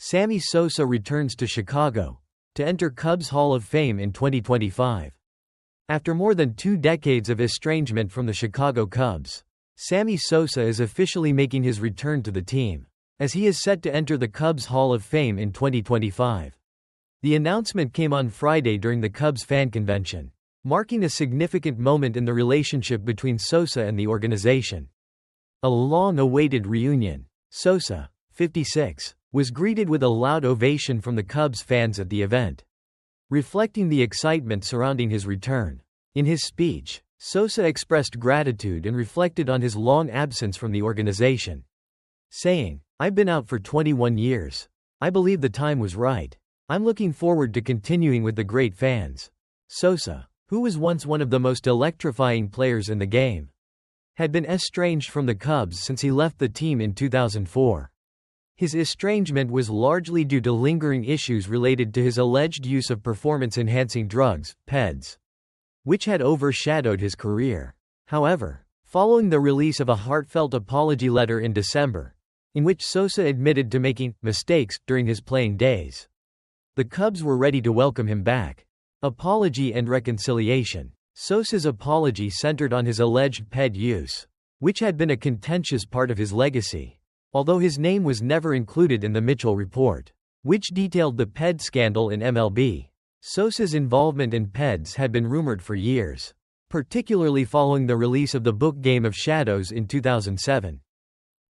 Sammy Sosa returns to Chicago to enter Cubs Hall of Fame in 2025. After more than 2 decades of estrangement from the Chicago Cubs, Sammy Sosa is officially making his return to the team, as he is set to enter the Cubs Hall of Fame in 2025. The announcement came on Friday during the Cubs fan convention, marking a significant moment in the relationship between Sosa and the organization. A long-awaited reunion. Sosa, 56, was greeted with a loud ovation from the Cubs fans at the event, reflecting the excitement surrounding his return. In his speech, Sosa expressed gratitude and reflected on his long absence from the organization, saying, "I've been out for 21 years. I believe the time was right. I'm looking forward to continuing with the great fans." Sosa, who was once one of the most electrifying players in the game, had been estranged from the Cubs since he left the team in 2004. His estrangement was largely due to lingering issues related to his alleged use of performance-enhancing drugs, PEDs, which had overshadowed his career. However, following the release of a heartfelt apology letter in December, in which Sosa admitted to making mistakes during his playing days, the Cubs were ready to welcome him back. Apology and reconciliation. Sosa's apology centered on his alleged PED use, which had been a contentious part of his legacy, although his name was never included in the Mitchell report, which detailed the PED scandal in MLB. Sosa's involvement in PEDs had been rumored for years, particularly following the release of the book Game of Shadows in 2007.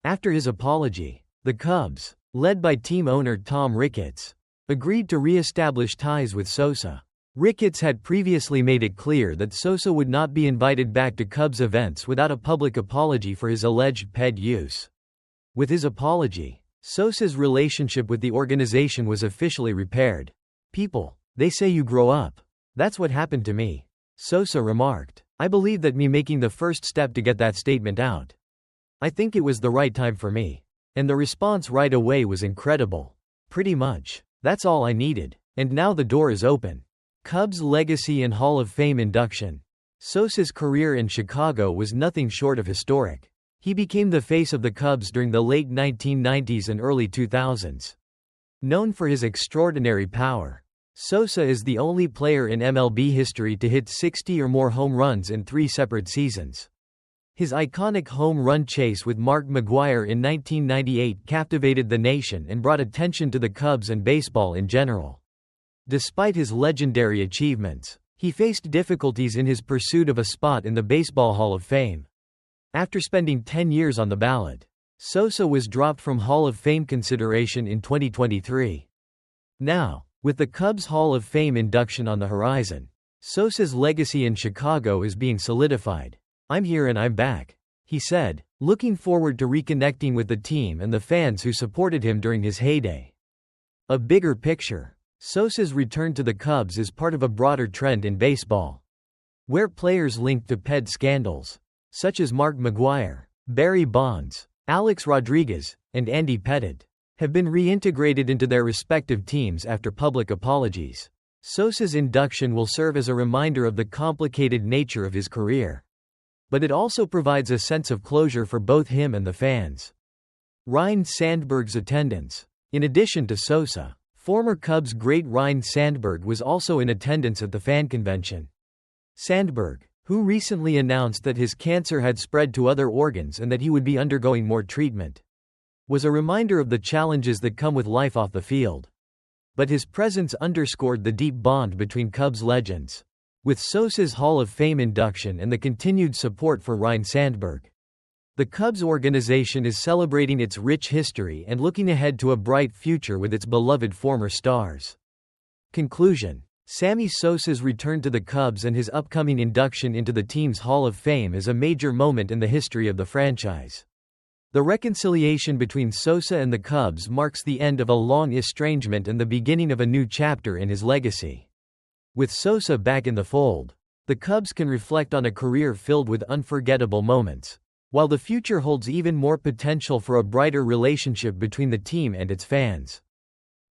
After his apology, the Cubs, led by team owner Tom Ricketts, agreed to re-establish ties with Sosa. Ricketts had previously made it clear that Sosa would not be invited back to Cubs events without a public apology for his alleged PED use. With his apology, Sosa's relationship with the organization was officially repaired. "People, they say you grow up. That's what happened to me," Sosa remarked. "I believe that me making the first step to get that statement out. I think it was the right time for me. And the response right away was incredible. Pretty much, that's all I needed. And now the door is open." Cubs legacy and Hall of Fame induction. Sosa's career in Chicago was nothing short of historic. He became the face of the Cubs during the late 1990s and early 2000s. Known for his extraordinary power, Sosa is the only player in MLB history to hit 60 or more home runs in 3 separate seasons. His iconic home run chase with Mark McGwire in 1998 captivated the nation and brought attention to the Cubs and baseball in general. Despite his legendary achievements, he faced difficulties in his pursuit of a spot in the Baseball Hall of Fame. After spending 10 years on the ballot, Sosa was dropped from Hall of Fame consideration in 2023. Now, with the Cubs Hall of Fame induction on the horizon, Sosa's legacy in Chicago is being solidified. "I'm here and I'm back," he said, looking forward to reconnecting with the team and the fans who supported him during his heyday. A bigger picture. Sosa's return to the Cubs is part of a broader trend in baseball, where players linked to PED scandals, such as Mark McGwire, Barry Bonds, Alex Rodriguez, and Andy Pettitte, have been reintegrated into their respective teams after public apologies. Sosa's induction will serve as a reminder of the complicated nature of his career, but it also provides a sense of closure for both him and the fans. Ryne Sandberg's attendance. In addition to Sosa, former Cubs great Ryne Sandberg was also in attendance at the fan convention. Sandberg, who recently announced that his cancer had spread to other organs and that he would be undergoing more treatment, was a reminder of the challenges that come with life off the field. But his presence underscored the deep bond between Cubs legends. With Sosa's Hall of Fame induction and the continued support for Ryne Sandberg, the Cubs organization is celebrating its rich history and looking ahead to a bright future with its beloved former stars. Conclusion. Sammy Sosa's return to the Cubs and his upcoming induction into the team's Hall of Fame is a major moment in the history of the franchise. The reconciliation between Sosa and the Cubs marks the end of a long estrangement and the beginning of a new chapter in his legacy. With Sosa back in the fold, the Cubs can reflect on a career filled with unforgettable moments, while the future holds even more potential for a brighter relationship between the team and its fans.